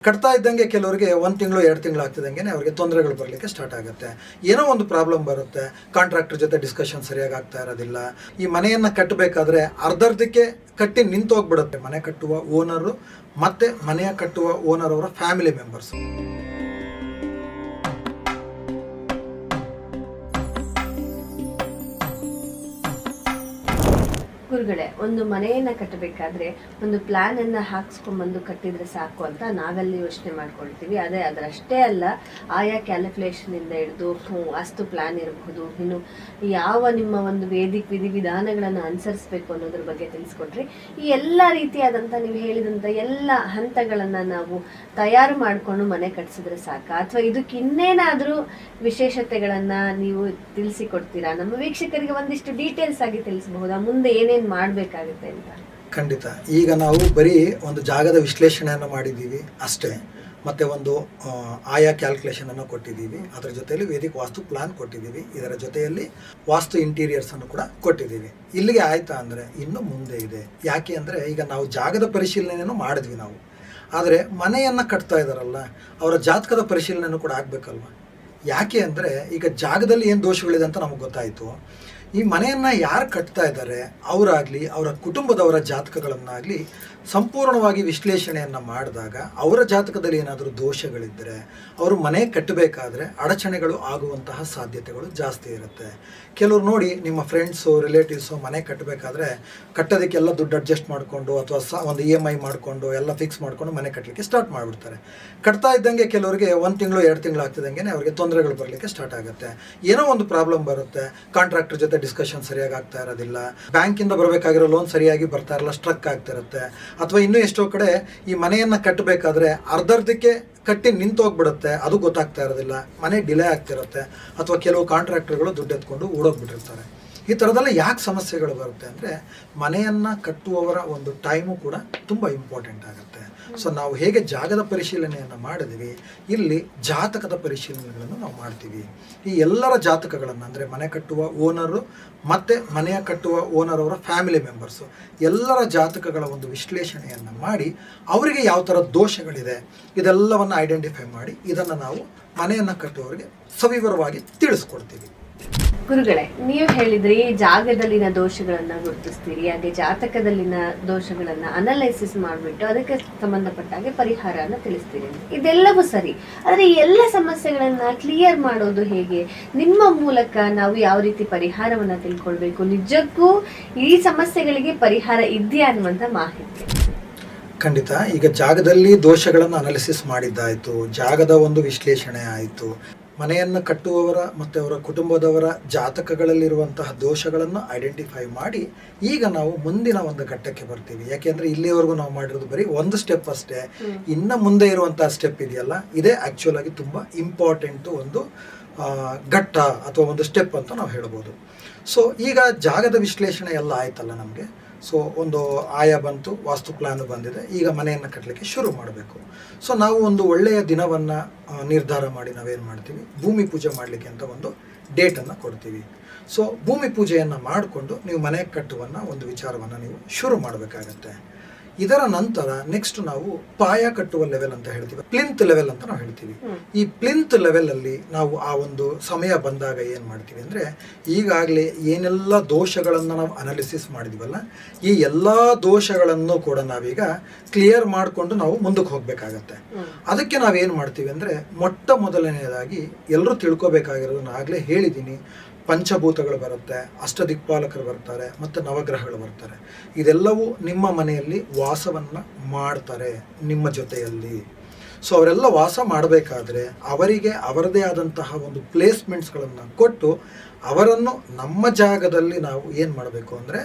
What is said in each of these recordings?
ಕಟ್ತಾ ಇದ್ದಂಗೆ ಕೆಲವರಿಗೆ 1 ತಿಂಗಳು 2 ತಿಂಗಳು ಆಗ್ತಿದ್ದಂಗೆ ಅವ್ರಿಗೆ ತೊಂದರೆಗಳು ಬರಲಿಕ್ಕೆ ಸ್ಟಾರ್ಟ್ ಆಗುತ್ತೆ. ಏನೋ ಒಂದು ಪ್ರಾಬ್ಲಮ್ ಬರುತ್ತೆ. ಕಾಂಟ್ರಾಕ್ಟರ್ ಜೊತೆ ಡಿಸ್ಕಷನ್ ಸರಿಯಾಗಿ ಆಗ್ತಾ ಇರೋದಿಲ್ಲ. ಈ ಮನೆಯನ್ನು ಕಟ್ಟಬೇಕಾದ್ರೆ ಅರ್ಧಕ್ಕೆ ಕಟ್ಟಿ ನಿಂತೋಗ್ಬಿಡುತ್ತೆ. ಮನೆ ಕಟ್ಟುವ ಓನರು ಮತ್ತೆ ಮನೆಯ ಕಟ್ಟುವ ಓನರ್ ಅವರ ಫ್ಯಾಮಿಲಿ ಮೆಂಬರ್ಸ್. ಗುರುಗಳೇ, ಒಂದು ಮನೆಯನ್ನ ಕಟ್ಟಬೇಕಾದ್ರೆ ಒಂದು ಪ್ಲಾನ್ ಅನ್ನ ಹಾಕ್ಸ್ಕೊಂಡ್ಬಂದು ಕಟ್ಟಿದ್ರೆ ಸಾಕು ಅಂತ ನಾವೆಲ್ಲ ಯೋಚನೆ ಮಾಡ್ಕೊಳ್ತೀವಿ. ಅದರಷ್ಟೇ ಅಲ್ಲ, ಆಯಾ ಕ್ಯಾಲ್ಕುಲೇಷನ್ ಇಂದ ಹಿಡಿದು ಅಷ್ಟು ಪ್ಲಾನ್ ಇರಬಹುದು, ಇನ್ನು ಯಾವ ನಿಮ್ಮ ಒಂದು ವಿಧಿವಿಧಾನಗಳನ್ನು ಅನುಸರಿಸಬೇಕು ಅನ್ನೋದ್ರ ಬಗ್ಗೆ ತಿಳಿಸ್ಕೊಟ್ರಿ. ಈ ಎಲ್ಲ ರೀತಿಯಾದಂಥ ನೀವು ಹೇಳಿದಂಥ ಎಲ್ಲ ಹಂತಗಳನ್ನ ನಾವು ತಯಾರು ಮಾಡಿಕೊಂಡು ಮನೆ ಕಟ್ಸಿದ್ರೆ ಸಾಕ, ಅಥವಾ ಇದಕ್ಕೆ ಇನ್ನೇನಾದರೂ ವಿಶೇಷತೆಗಳನ್ನ ನೀವು ತಿಳಿಸಿಕೊಡ್ತೀರಾ? ನಮ್ಮ ವೀಕ್ಷಕರಿಗೆ ಒಂದಿಷ್ಟು ಡೀಟೇಲ್ಸ್ ಆಗಿ ತಿಳಿಸಬಹುದಾ, ಮುಂದೆ ಏನೇನು ಮಾಡಬೇಕಾಗುತ್ತೆ ಅಂತ? ಖಂಡಿತ. ಈಗ ನಾವು ಬರೀ ಒಂದು ಜಾಗದ ವಿಶ್ಲೇಷಣೆಯನ್ನು ಮಾಡಿದ್ದೀವಿ ಅಷ್ಟೇ, ಮತ್ತೆ ಒಂದು ಆಯಾ ಕ್ಯಾಲ್ಕುಲೇಷನ್ ಅನ್ನು ಕೊಟ್ಟಿದ್ದೀವಿ. ಅದರ ಜೊತೆಯಲ್ಲಿ ವೇದಿಕ ವಾಸ್ತು ಪ್ಲಾನ್ ಕೊಟ್ಟಿದ್ದೀವಿ. ಇದರ ಜೊತೆಯಲ್ಲಿ ವಾಸ್ತು ಇಂಟೀರಿಯರ್ಸ್ ಅನ್ನು ಕೂಡ ಕೊಟ್ಟಿದ್ದೀವಿ. ಇಲ್ಲಿಗೆ ಆಯ್ತಾ ಅಂದರೆ ಇನ್ನು ಮುಂದೆ ಇದೆ. ಯಾಕೆ ಅಂದರೆ ಈಗ ನಾವು ಜಾಗದ ಪರಿಶೀಲನೆಯನ್ನು ಮಾಡಿದ್ವಿ ನಾವು, ಆದರೆ ಮನೆಯನ್ನು ಕಟ್ತಾ ಇದ್ದಾರಲ್ಲ ಅವರ ಜಾತಕದ ಪರಿಶೀಲನೆಯನ್ನು ಕೂಡ ಆಗಬೇಕಲ್ವ. ಯಾಕೆ ಅಂದರೆ ಈಗ ಜಾಗದಲ್ಲಿ ಏನು ದೋಷಗಳಿದೆ ಅಂತ ನಮಗೆ ಗೊತ್ತಾಯಿತು. ಈ ಮನೆಯನ್ನು ಯಾರು ಕಟ್ತಾ ಇದ್ದಾರೆ ಅವರಾಗಲಿ ಅವರ ಕುಟುಂಬದವರ ಜಾತಕಗಳನ್ನಾಗಲಿ ಸಂಪೂರ್ಣವಾಗಿ ವಿಶ್ಲೇಷಣೆಯನ್ನು ಮಾಡಿದಾಗ ಅವರ ಜಾತಕದಲ್ಲಿ ಏನಾದರೂ ದೋಷಗಳಿದ್ದರೆ ಅವರು ಮನೆ ಕಟ್ಟಬೇಕಾದ್ರೆ ಅಡಚಣೆಗಳು ಆಗುವಂತಹ ಸಾಧ್ಯತೆಗಳು ಜಾಸ್ತಿ ಇರುತ್ತೆ. ಕೆಲವರು ನೋಡಿ, ನಿಮ್ಮ ಫ್ರೆಂಡ್ಸು ರಿಲೇಟಿವ್ಸು ಮನೆ ಕಟ್ಟಬೇಕಾದ್ರೆ ಕಟ್ಟೋದಕ್ಕೆಲ್ಲ ದುಡ್ಡು ಅಡ್ಜಸ್ಟ್ ಮಾಡಿಕೊಂಡು ಅಥವಾ ಒಂದು EMI ಮಾಡಿಕೊಂಡು ಎಲ್ಲ ಫಿಕ್ಸ್ ಮಾಡಿಕೊಂಡು ಮನೆ ಕಟ್ಟಲಿಕ್ಕೆ ಸ್ಟಾರ್ಟ್ ಮಾಡಿಬಿಡ್ತಾರೆ. ಕಟ್ತಾ ಇದ್ದಂಗೆ ಕೆಲವರಿಗೆ 1 ತಿಂಗಳು 2 ತಿಂಗಳು ಆಗ್ತಿದ್ದಂಗೆ ಅವ್ರಿಗೆ ತೊಂದರೆಗಳು ಬರಲಿಕ್ಕೆ ಸ್ಟಾರ್ಟ್ ಆಗುತ್ತೆ. ಏನೋ ಒಂದು ಪ್ರಾಬ್ಲಮ್ ಬರುತ್ತೆ. ಕಾಂಟ್ರಾಕ್ಟರ್ ಜೊತೆ ಡಿಸ್ಕಷನ್ ಸರಿಯಾಗಿ ಆಗ್ತಾ ಇರೋದಿಲ್ಲ, ಬ್ಯಾಂಕಿಂದ ಬರಬೇಕಾಗಿರೋ ಲೋನ್ ಸರಿಯಾಗಿ ಬರ್ತಾ ಇರಲ್ಲ, ಸ್ಟ್ರಕ್ ಆಗ್ತಿರುತ್ತೆ. ಅಥವಾ ಇನ್ನೂ ಎಷ್ಟೋ ಕಡೆ ಈ ಮನೆಯನ್ನು ಕಟ್ಟಬೇಕಾದ್ರೆ ಅರ್ಧಕ್ಕೆ ಕಟ್ಟಿ ನಿಂತೋಗ್ಬಿಡುತ್ತೆ, ಅದು ಗೊತ್ತಾಗ್ತಾ ಇರೋದಿಲ್ಲ, ಮನೆ ಡಿಲೇ ಆಗ್ತಿರುತ್ತೆ. ಅಥವಾ ಕೆಲವು ಕಾಂಟ್ರಾಕ್ಟರ್ಗಳು ದುಡ್ಡು ಎತ್ಕೊಂಡು ಓಡೋಗ್ಬಿಟ್ಟಿರ್ತಾರೆ. ಈ ಥರದೆಲ್ಲ ಯಾಕೆ ಸಮಸ್ಯೆಗಳು ಬರುತ್ತೆ ಅಂದರೆ ಮನೆಯನ್ನು ಕಟ್ಟುವವರ ಒಂದು ಟೈಮು ಕೂಡ ತುಂಬ ಇಂಪಾರ್ಟೆಂಟ್ ಆಗುತ್ತೆ. ಸೊ ನಾವು ಹೇಗೆ ಜಾಗದ ಪರಿಶೀಲನೆಯನ್ನು ಮಾಡಿದ್ವಿ, ಇಲ್ಲಿ ಜಾತಕದ ಪರಿಶೀಲನೆಗಳನ್ನು ನಾವು ಮಾಡ್ತೀವಿ. ಈ ಎಲ್ಲರ ಜಾತಕಗಳನ್ನು ಅಂದರೆ ಮನೆ ಕಟ್ಟುವ ಓನರು ಮತ್ತು ಮನೆಯ ಕಟ್ಟುವ ಓನರ್ ಅವರ ಫ್ಯಾಮಿಲಿ ಮೆಂಬರ್ಸು ಎಲ್ಲರ ಜಾತಕಗಳ ಒಂದು ವಿಶ್ಲೇಷಣೆಯನ್ನು ಮಾಡಿ ಅವರಿಗೆ ಯಾವ ಥರ ದೋಷಗಳಿದೆ ಇದೆಲ್ಲವನ್ನು ಐಡೆಂಟಿಫೈ ಮಾಡಿ ಇದನ್ನು ನಾವು ಮನೆಯನ್ನು ಕಟ್ಟುವವರಿಗೆ ಸವಿವರವಾಗಿ ತಿಳಿಸ್ಕೊಡ್ತೀವಿ. ಗುರುಗಳೇ, ನೀವು ಹೇಳಿದ್ರಿ ಜಾಗದಲ್ಲಿನ ದೋಷಗಳನ್ನ ಗುರುತಿಸ್ತೀರಿ, ಹಾಗೆ ಜಾತಕದಲ್ಲಿನ ದೋಷಗಳನ್ನ ಅನಲೈಸಿಸ್ ಮಾಡಿಬಿಟ್ಟು ಅದಕ್ಕೆ ಸಂಬಂಧಪಟ್ಟ ಹಾಗೆ ಪರಿಹಾರನ ತಿಳಿಸ್ತೀರಿ. ಇದೆಲ್ಲವೂ ಸರಿ, ಆದರೆ ಈ ಎಲ್ಲ ಸಮಸ್ಯೆಗಳನ್ನ ಕ್ಲಿಯರ್ ಮಾಡೋದು ಹೇಗೆ? ನಿಮ್ಮ ಮೂಲಕ ನಾವು ಯಾವ ರೀತಿ ಪರಿಹಾರವನ್ನ ತಿಳ್ಕೊಳ್ಬೇಕು? ನಿಜಕ್ಕೂ ಈ ಸಮಸ್ಯೆಗಳಿಗೆ ಪರಿಹಾರ ಇದೆಯಾ ಅನ್ನುವಂಥ ಮಾಹಿತಿ. ಖಂಡಿತ. ಈಗ ಜಾಗದಲ್ಲಿ ದೋಷಗಳನ್ನು ಅನಾಲಿಸಿಸ್ ಮಾಡಿದ್ದಾಯಿತು, ಜಾಗದ ಒಂದು ವಿಶ್ಲೇಷಣೆ ಆಯಿತು, ಮನೆಯನ್ನು ಕಟ್ಟುವವರ ಮತ್ತು ಅವರ ಕುಟುಂಬದವರ ಜಾತಕಗಳಲ್ಲಿರುವಂತಹ ದೋಷಗಳನ್ನು ಐಡೆಂಟಿಫೈ ಮಾಡಿ ಈಗ ನಾವು ಮುಂದಿನ ಒಂದು ಘಟ್ಟಕ್ಕೆ ಬರ್ತೀವಿ. ಯಾಕೆಂದರೆ ಇಲ್ಲಿವರೆಗೂ ನಾವು ಮಾಡಿರೋದು ಬರೀ ಒಂದು ಸ್ಟೆಪ್ ಅಷ್ಟೇ. ಇನ್ನು ಮುಂದೆ ಇರುವಂತಹ ಸ್ಟೆಪ್ ಇದೆಯಲ್ಲ, ಇದೇ ಆ್ಯಕ್ಚುಲ್ ಆಗಿ ತುಂಬ ಇಂಪಾರ್ಟೆಂಟು ಒಂದು ಘಟ್ಟ ಅಥವಾ ಒಂದು ಸ್ಟೆಪ್ ಅಂತ ನಾವು ಹೇಳ್ಬೋದು. ಸೊ ಈಗ ಜಾಗದ ವಿಶ್ಲೇಷಣೆ ಎಲ್ಲ ಆಯ್ತಲ್ಲ ನಮಗೆ. ಸೊ ಒಂದು ಆಯಾ ಬಂತು, ವಾಸ್ತು ಪ್ಲಾನು ಬಂದಿದೆ, ಈಗ ಮನೆಯನ್ನು ಕಟ್ಟಲಿಕ್ಕೆ ಶುರು ಮಾಡಬೇಕು. ಸೊ ನಾವು ಒಂದು ಒಳ್ಳೆಯ ದಿನವನ್ನು ನಿರ್ಧಾರ ಮಾಡಿ ನಾವೇನು ಮಾಡ್ತೀವಿ, ಭೂಮಿ ಪೂಜೆ ಮಾಡಲಿಕ್ಕೆ ಅಂತ ಒಂದು ಡೇಟನ್ನು ಕೊಡ್ತೀವಿ. ಸೊ ಭೂಮಿ ಪೂಜೆಯನ್ನು ಮಾಡಿಕೊಂಡು ನೀವು ಮನೆ ಕಟ್ಟುವನ್ನ ಒಂದು ವಿಚಾರವನ್ನು ನೀವು ಶುರು ಮಾಡಬೇಕಾಗತ್ತೆ. ಇದರ ನಂತರ ನೆಕ್ಸ್ಟ್ ನಾವು ಪಾಯ ಕಟ್ಟುವ ಲೆವೆಲ್ ಅಂತ ಹೇಳ್ತೀವಿ, ಪ್ಲಿಂತ್ ಲೆವೆಲ್ ಅಂತ ನಾವು ಹೇಳ್ತೀವಿ. ಈ ಪ್ಲಿಂತ್ ಲೆವೆಲಲ್ಲಿ ನಾವು ಆ ಒಂದು ಸಮಯ ಬಂದಾಗ ಏನು ಮಾಡ್ತೀವಿ ಅಂದರೆ ಈಗಾಗಲೇ ಏನೆಲ್ಲ ದೋಷಗಳನ್ನು ನಾವು ಅನಾಲಿಸಿಸ್ ಮಾಡಿದ್ವಲ್ಲ, ಈ ಎಲ್ಲ ದೋಷಗಳನ್ನು ಕೂಡ ನಾವೀಗ ಕ್ಲಿಯರ್ ಮಾಡಿಕೊಂಡು ನಾವು ಮುಂದಕ್ಕೆ ಹೋಗಬೇಕಾಗತ್ತೆ. ಅದಕ್ಕೆ ನಾವೇನು ಮಾಡ್ತೀವಿ ಅಂದರೆ ಮೊಟ್ಟ ಮೊದಲನೆಯದಾಗಿ ಎಲ್ಲರೂ ತಿಳ್ಕೊಬೇಕಾಗಿರೋದು, ನಾನು ಆಗಲೇ ಹೇಳಿದ್ದೀನಿ, ಪಂಚಭೂತಗಳು ಬರುತ್ತೆ, ಅಷ್ಟದಿಕ್ಪಾಲಕರು ಬರ್ತಾರೆ, ಮತ್ತು ನವಗ್ರಹಗಳು ಬರ್ತಾರೆ. ಇದೆಲ್ಲವೂ ನಿಮ್ಮ ಮನೆಯಲ್ಲಿ ವಾಸವನ್ನು ಮಾಡ್ತಾರೆ ನಿಮ್ಮ ಜೊತೆಯಲ್ಲಿ. ಸೊ ಅವರೆಲ್ಲ ವಾಸ ಮಾಡಬೇಕಾದ್ರೆ ಅವರಿಗೆ ಅವರದೇ ಆದಂತಹ ಒಂದು ಪ್ಲೇಸ್ಮೆಂಟ್ಸ್ಗಳನ್ನು ಕೊಟ್ಟು ಅವರನ್ನು ನಮ್ಮ ಜಾಗದಲ್ಲಿ ನಾವು ಏನು ಮಾಡಬೇಕು ಅಂದರೆ,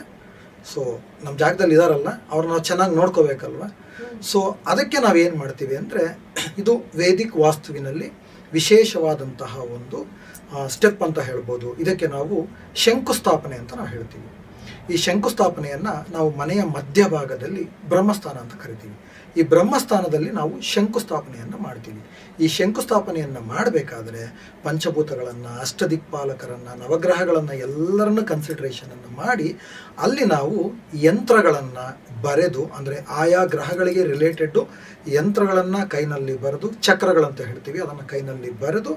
ಸೊ ನಮ್ಮ ಜಾಗದಲ್ಲಿ ಇದಾರಲ್ಲ ಅವ್ರನ್ನ ನಾವು ಚೆನ್ನಾಗಿ ನೋಡ್ಕೋಬೇಕಲ್ವ. ಸೊ ಅದಕ್ಕೆ ನಾವೇನು ಮಾಡ್ತೀವಿ ಅಂದರೆ ಇದು ವೇದಿಕ್ ವಾಸ್ತುವಿನಲ್ಲಿ ವಿಶೇಷವಾದಂತಹ ಒಂದು ಸ್ಟೆಪ್ ಅಂತ ಹೇಳ್ಬೋದು. ಇದಕ್ಕೆ ನಾವು ಶಂಕುಸ್ಥಾಪನೆ ಅಂತ ನಾವು ಹೇಳ್ತೀವಿ. ಈ ಶಂಕುಸ್ಥಾಪನೆಯನ್ನು ನಾವು ಮನೆಯ ಮಧ್ಯಭಾಗದಲ್ಲಿ ಬ್ರಹ್ಮಸ್ಥಾನ ಅಂತ ಕರಿತೀವಿ. ಈ ಬ್ರಹ್ಮಸ್ಥಾನದಲ್ಲಿ ನಾವು ಶಂಕುಸ್ಥಾಪನೆಯನ್ನು ಮಾಡ್ತೀವಿ. ಈ ಶಂಕುಸ್ಥಾಪನೆಯನ್ನು ಮಾಡಬೇಕಾದ್ರೆ ಪಂಚಭೂತಗಳನ್ನು, ಅಷ್ಟದಿಕ್ಪಾಲಕರನ್ನು, ನವಗ್ರಹಗಳನ್ನು ಎಲ್ಲರನ್ನು ಕನ್ಸಿಡರೇಷನನ್ನು ಮಾಡಿ ಅಲ್ಲಿ ನಾವು ಯಂತ್ರಗಳನ್ನು ಬರೆದು, ಅಂದರೆ ಆಯಾ ಗ್ರಹಗಳಿಗೆ ರಿಲೇಟೆಡ್ಡು ಯಂತ್ರಗಳನ್ನು ಕೈನಲ್ಲಿ ಬರೆದು, ಚಕ್ರಗಳಂತ ಹೇಳ್ತೀವಿ, ಅದನ್ನು ಕೈನಲ್ಲಿ ಬರೆದು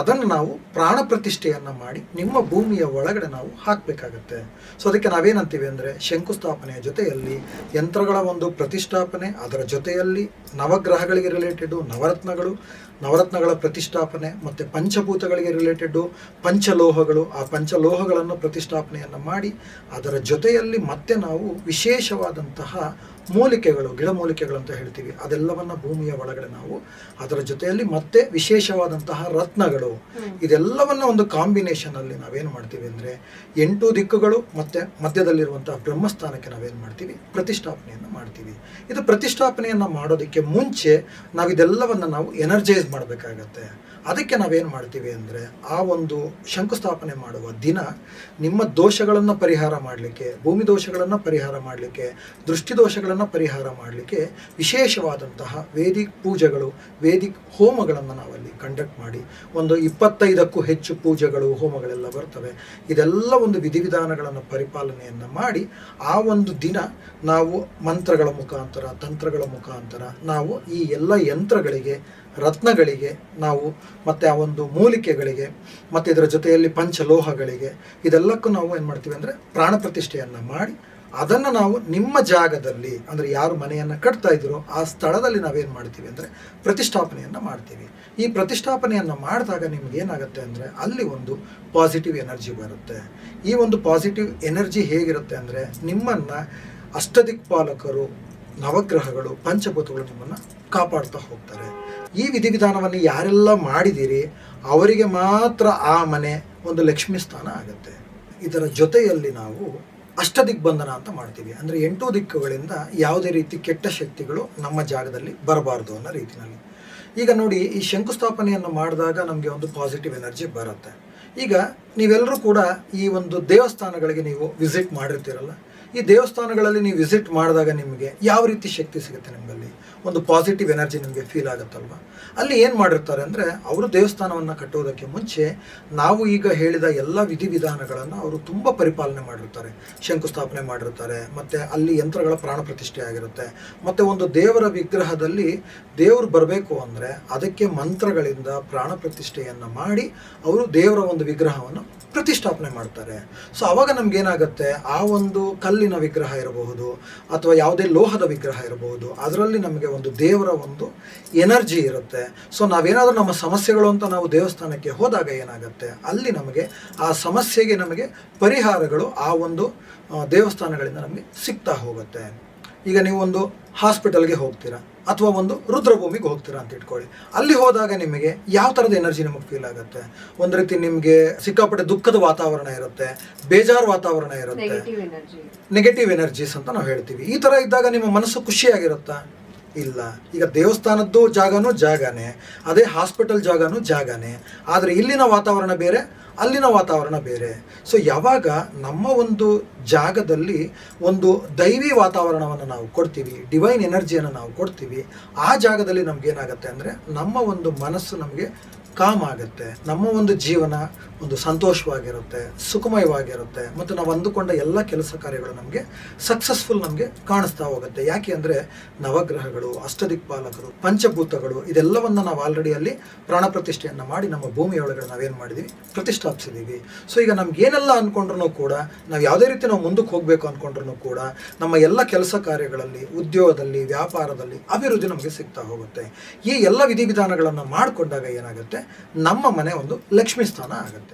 ಅದನ್ನು ನಾವು ಪ್ರಾಣ ಪ್ರತಿಷ್ಠೆಯನ್ನು ಮಾಡಿ ನಿಮ್ಮ ಭೂಮಿಯ ಒಳಗಡೆ ನಾವು ಹಾಕಬೇಕಾಗತ್ತೆ. ಸೊ ಅದಕ್ಕೆ ನಾವೇನಂತೀವಿ ಅಂದರೆ ಶಂಕುಸ್ಥಾಪನೆಯ ಜೊತೆಯಲ್ಲಿ ಯಂತ್ರಗಳ ಒಂದು ಪ್ರತಿಷ್ಠಾಪನೆ, ಅದರ ಜೊತೆಯಲ್ಲಿ ನವಗ್ರಹಗಳಿಗೆ ರಿಲೇಟೆಡು ನವರತ್ನಗಳ ಪ್ರತಿಷ್ಠಾಪನೆ, ಮತ್ತು ಪಂಚಭೂತಗಳಿಗೆ ರಿಲೇಟೆಡ್ಡು ಪಂಚಲೋಹಗಳು, ಆ ಪಂಚಲೋಹಗಳನ್ನು ಪ್ರತಿಷ್ಠಾಪನೆಯನ್ನು ಮಾಡಿ ಅದರ ಜೊತೆಯಲ್ಲಿ ಮತ್ತೆ ನಾವು ವಿಶೇಷವಾದಂತಹ ಮೂಲಿಕೆಗಳು, ಗಿಡಮೂಲಿಕೆಗಳು ಅಂತ ಹೇಳ್ತೀವಿ, ಅದೆಲ್ಲವನ್ನು ಭೂಮಿಯ ಒಳಗಡೆ ನಾವು ಅದರ ಜೊತೆಯಲ್ಲಿ ಮತ್ತೆ ವಿಶೇಷವಾದಂತಹ ರತ್ನಗಳು, ಇದೆಲ್ಲವನ್ನ ಒಂದು ಕಾಂಬಿನೇಷನ್ ಅಲ್ಲಿ ನಾವೇನು ಮಾಡ್ತೀವಿ ಅಂದರೆ 8 ದಿಕ್ಕುಗಳು ಮತ್ತು ಮಧ್ಯದಲ್ಲಿರುವಂತಹ ಬ್ರಹ್ಮಸ್ಥಾನಕ್ಕೆ ನಾವೇನು ಮಾಡ್ತೀವಿ, ಪ್ರತಿಷ್ಠಾಪನೆಯನ್ನು ಮಾಡ್ತೀವಿ. ಇದು ಪ್ರತಿಷ್ಠಾಪನೆಯನ್ನು ಮಾಡೋದಕ್ಕೆ ಮುಂಚೆ ನಾವಿದೆಲ್ಲವನ್ನು ನಾವು ಎನರ್ಜೈಸ್ ಮಾಡಬೇಕಾಗತ್ತೆ. ಅದಕ್ಕೆ ನಾವೇನು ಮಾಡ್ತೀವಿ ಅಂದರೆ ಆ ಒಂದು ಶಂಕುಸ್ಥಾಪನೆ ಮಾಡುವ ದಿನ ನಿಮ್ಮ ದೋಷಗಳನ್ನು ಪರಿಹಾರ ಮಾಡಲಿಕ್ಕೆ, ಭೂಮಿ ದೋಷಗಳನ್ನು ಪರಿಹಾರ ಮಾಡಲಿಕ್ಕೆ, ದೃಷ್ಟಿ ದೋಷಗಳನ್ನು ಪರಿಹಾರ ಮಾಡಲಿಕ್ಕೆ ವಿಶೇಷವಾದಂತಹ ವೇದಿಕ್ ಪೂಜೆಗಳು, ವೇದಿಕ್ ಹೋಮಗಳನ್ನು ನಾವಲ್ಲಿ ಕಂಡಕ್ಟ್ ಮಾಡಿ, ಒಂದು 25ಕ್ಕೂ ಹೆಚ್ಚು ಪೂಜೆಗಳು, ಹೋಮಗಳೆಲ್ಲ ಬರ್ತವೆ. ಇದೆಲ್ಲ ಒಂದು ವಿಧಿವಿಧಾನಗಳನ್ನು ಪರಿಪಾಲನೆಯನ್ನು ಮಾಡಿ ಆ ಒಂದು ದಿನ ನಾವು ಮಂತ್ರಗಳ ಮುಖಾಂತರ, ತಂತ್ರಗಳ ಮುಖಾಂತರ ನಾವು ಈ ಎಲ್ಲ ಯಂತ್ರಗಳಿಗೆ, ರತ್ನಗಳಿಗೆ ನಾವು ಮತ್ತು ಆ ಒಂದು ಮೂಲಿಕೆಗಳಿಗೆ ಮತ್ತು ಇದರ ಜೊತೆಯಲ್ಲಿ ಪಂಚಲೋಹಗಳಿಗೆ ಇದೆಲ್ಲಕ್ಕೂ ನಾವು ಏನು ಮಾಡ್ತೀವಿ ಅಂದರೆ ಪ್ರಾಣ ಪ್ರತಿಷ್ಠೆಯನ್ನು ಮಾಡಿ ಅದನ್ನು ನಾವು ನಿಮ್ಮ ಜಾಗದಲ್ಲಿ, ಅಂದರೆ ಯಾರು ಮನೆಯನ್ನು ಕಟ್ತಾ ಇದ್ದೀರೋ ಆ ಸ್ಥಳದಲ್ಲಿ ನಾವೇನು ಮಾಡ್ತೀವಿ ಅಂದರೆ ಪ್ರತಿಷ್ಠಾಪನೆಯನ್ನು ಮಾಡ್ತೀವಿ. ಈ ಪ್ರತಿಷ್ಠಾಪನೆಯನ್ನು ಮಾಡಿದಾಗ ನಿಮ್ಗೆ ಏನಾಗುತ್ತೆ ಅಂದರೆ ಅಲ್ಲಿ ಒಂದು ಪಾಸಿಟಿವ್ ಎನರ್ಜಿ ಬರುತ್ತೆ. ಈ ಒಂದು ಪಾಸಿಟಿವ್ ಎನರ್ಜಿ ಹೇಗಿರುತ್ತೆ ಅಂದರೆ ನಿಮ್ಮನ್ನು ಅಷ್ಟದಿಕ್ಪಾಲಕರು, ನವಗ್ರಹಗಳು, ಪಂಚಭೂತಗಳು ನಿಮ್ಮನ್ನು ಕಾಪಾಡ್ತಾ ಹೋಗ್ತಾರೆ. ಈ ವಿಧಿವಿಧಾನವನ್ನು ಯಾರೆಲ್ಲ ಮಾಡಿದ್ದೀರಿ ಅವರಿಗೆ ಮಾತ್ರ ಆ ಮನೆ ಒಂದು ಲಕ್ಷ್ಮೀ ಸ್ಥಾನ ಆಗುತ್ತೆ. ಇದರ ಜೊತೆಯಲ್ಲಿ ನಾವು ಅಷ್ಟದಿಗ್ಬಂಧನ ಅಂತ ಮಾಡ್ತೀವಿ. ಅಂದರೆ 8 ದಿಕ್ಕುಗಳಿಂದ ಯಾವುದೇ ರೀತಿ ಕೆಟ್ಟ ಶಕ್ತಿಗಳು ನಮ್ಮ ಜಾಗದಲ್ಲಿ ಬರಬಾರ್ದು ಅನ್ನೋ ರೀತಿಯಲ್ಲಿ. ಈಗ ನೋಡಿ, ಈ ಶಂಕುಸ್ಥಾಪನೆಯನ್ನು ಮಾಡಿದಾಗ ನಮಗೆ ಒಂದು ಪಾಸಿಟಿವ್ ಎನರ್ಜಿ ಬರುತ್ತೆ. ಈಗ ನೀವೆಲ್ಲರೂ ಕೂಡ ಈ ಒಂದು ದೇವಸ್ಥಾನಗಳಿಗೆ ನೀವು ವಿಸಿಟ್ ಮಾಡಿರ್ತೀರಲ್ಲ, ಈ ದೇವಸ್ಥಾನಗಳಲ್ಲಿ ನೀವು ವಿಸಿಟ್ ಮಾಡಿದಾಗ ನಿಮಗೆ ಯಾವ ರೀತಿ ಶಕ್ತಿ ಸಿಗುತ್ತೆ, ನಿಮ್ಮಲ್ಲಿ ಒಂದು ಪಾಸಿಟಿವ್ ಎನರ್ಜಿ ನಿಮಗೆ ಫೀಲ್ ಆಗುತ್ತಲ್ವ. ಅಲ್ಲಿ ಏನು ಮಾಡಿರ್ತಾರೆ ಅಂದರೆ ಅವರು ದೇವಸ್ಥಾನವನ್ನು ಕಟ್ಟೋದಕ್ಕೆ ಮುಂಚೆ ನಾವು ಈಗ ಹೇಳಿದ ಎಲ್ಲ ವಿಧಿವಿಧಾನಗಳನ್ನು ಅವರು ತುಂಬ ಪರಿಪಾಲನೆ ಮಾಡಿರ್ತಾರೆ. ಶಂಕುಸ್ಥಾಪನೆ ಮಾಡಿರ್ತಾರೆ, ಮತ್ತು ಅಲ್ಲಿ ಯಂತ್ರಗಳ ಪ್ರಾಣ ಪ್ರತಿಷ್ಠೆ ಆಗಿರುತ್ತೆ, ಮತ್ತು ಒಂದು ದೇವರ ವಿಗ್ರಹದಲ್ಲಿ ದೇವರು ಬರಬೇಕು ಅಂದರೆ ಅದಕ್ಕೆ ಮಂತ್ರಗಳಿಂದ ಪ್ರಾಣ ಪ್ರತಿಷ್ಠೆಯನ್ನು ಮಾಡಿ ಅವರು ದೇವರ ಒಂದು ವಿಗ್ರಹವನ್ನು ಪ್ರತಿಷ್ಠಾಪನೆ ಮಾಡ್ತಾರೆ. ಸೊ ಅವಾಗ ನಮಗೇನಾಗುತ್ತೆ, ಆ ಒಂದು ಕಲ್ಲಿನ ವಿಗ್ರಹ ಇರಬಹುದು ಅಥವಾ ಯಾವುದೇ ಲೋಹದ ವಿಗ್ರಹ ಇರಬಹುದು, ಅದರಲ್ಲಿ ನಮಗೆ ಒಂದು ದೇವರ ಒಂದು ಎನರ್ಜಿ ಇರುತ್ತೆ. ಸೊ ನಾವೇನಾದರೂ ನಮ್ಮ ಸಮಸ್ಯೆಗಳು ಅಂತ ನಾವು ದೇವಸ್ಥಾನಕ್ಕೆ ಹೋದಾಗ ಏನಾಗುತ್ತೆ, ಅಲ್ಲಿ ನಮಗೆ ಆ ಸಮಸ್ಯೆಗೆ ನಮಗೆ ಪರಿಹಾರಗಳು ಆ ಒಂದು ದೇವಸ್ಥಾನಗಳಿಂದ ನಮಗೆ ಸಿಗ್ತಾ ಹೋಗುತ್ತೆ. ಈಗ ನೀವು ಒಂದು ಹಾಸ್ಪಿಟಲ್ಗೆ ಹೋಗ್ತೀರಾ ಅಥವಾ ಒಂದು ರುದ್ರಭೂಮಿಗೆ ಹೋಗ್ತೀರಾ ಅಂತ ಇಟ್ಕೊಳ್ಳಿ. ಅಲ್ಲಿ ಹೋದಾಗ ನಿಮಗೆ ಯಾವ ಥರದ ಎನರ್ಜಿ ನಿಮಗೆ ಫೀಲ್ ಆಗುತ್ತೆ, ಒಂದು ರೀತಿ ನಿಮಗೆ ಸಿಕ್ಕಾಪಟ್ಟೆ ದುಃಖದ ವಾತಾವರಣ ಇರುತ್ತೆ, ಬೇಜಾರು ವಾತಾವರಣ ಇರುತ್ತೆ, ನೆಗೆಟಿವ್ ಎನರ್ಜೀಸ್ ಅಂತ ನಾವು ಹೇಳ್ತೀವಿ. ಈ ಥರ ಇದ್ದಾಗ ನಿಮ್ಮ ಮನಸ್ಸು ಖುಷಿಯಾಗಿರುತ್ತಾ? ಇಲ್ಲ. ಈಗ ದೇವಸ್ಥಾನದ್ದು ಜಾಗನೇ, ಅದೇ ಹಾಸ್ಪಿಟಲ್ ಜಾಗನೇ, ಆದರೆ ಇಲ್ಲಿನ ವಾತಾವರಣ ಬೇರೆ, ಅಲ್ಲಿನ ವಾತಾವರಣ ಬೇರೆ. ಸೊ ಯಾವಾಗ ನಮ್ಮ ಒಂದು ಜಾಗದಲ್ಲಿ ಒಂದು ದೈವಿ ವಾತಾವರಣವನ್ನು ನಾವು ಕೊಡ್ತೀವಿ, ಡಿವೈನ್ ಎನರ್ಜಿಯನ್ನು ನಾವು ಕೊಡ್ತೀವಿ, ಆ ಜಾಗದಲ್ಲಿ ನಮಗೇನಾಗುತ್ತೆ ಅಂದರೆ ನಮ್ಮ ಒಂದು ಮನಸ್ಸು ನಮಗೆ ಕಾಮ್ ಆಗುತ್ತೆ, ನಮ್ಮ ಒಂದು ಜೀವನ ಒಂದು ಸಂತೋಷವಾಗಿರುತ್ತೆ, ಸುಖಮಯವಾಗಿರುತ್ತೆ, ಮತ್ತು ನಾವು ಅಂದುಕೊಂಡ ಎಲ್ಲ ಕೆಲಸ ಕಾರ್ಯಗಳು ನಮಗೆ ಸಕ್ಸಸ್ಫುಲ್ ನಮಗೆ ಕಾಣಿಸ್ತಾ ಹೋಗುತ್ತೆ. ಯಾಕೆ ಅಂದರೆ ನವಗ್ರಹಗಳು, ಅಷ್ಟದಿಕ್ಪಾಲಕರು, ಪಂಚಭೂತಗಳು ಇದೆಲ್ಲವನ್ನು ನಾವು ಆಲ್ರೆಡಿ ಅಲ್ಲಿ ಪ್ರಾಣ ಪ್ರತಿಷ್ಠೆಯನ್ನು ಮಾಡಿ ನಮ್ಮ ಭೂಮಿಯೊಳಗಡೆ ನಾವೇನು ಮಾಡಿದ್ದೀವಿ, ಪ್ರತಿಷ್ಠಾಪಿಸಿದ್ದೀವಿ. ಸೊ ಈಗ ನಮಗೇನೆಲ್ಲ ಅಂದ್ಕೊಂಡ್ರೂ ಕೂಡ, ನಾವು ಯಾವುದೇ ರೀತಿ ನಾವು ಮುಂದಕ್ಕೆ ಹೋಗಬೇಕು ಅಂದ್ಕೊಂಡ್ರೂ ಕೂಡ ನಮ್ಮ ಎಲ್ಲ ಕೆಲಸ ಕಾರ್ಯಗಳಲ್ಲಿ, ಉದ್ಯೋಗದಲ್ಲಿ, ವ್ಯಾಪಾರದಲ್ಲಿ ಅಭಿವೃದ್ಧಿ ನಮಗೆ ಸಿಗ್ತಾ ಹೋಗುತ್ತೆ. ಈ ಎಲ್ಲ ವಿಧಿವಿಧಾನಗಳನ್ನು ಮಾಡಿಕೊಂಡಾಗ ಏನಾಗುತ್ತೆ, ನಮ್ಮ ಮನೆ ಒಂದು ಲಕ್ಷ್ಮೀ ಸ್ಥಾನ ಆಗುತ್ತೆ.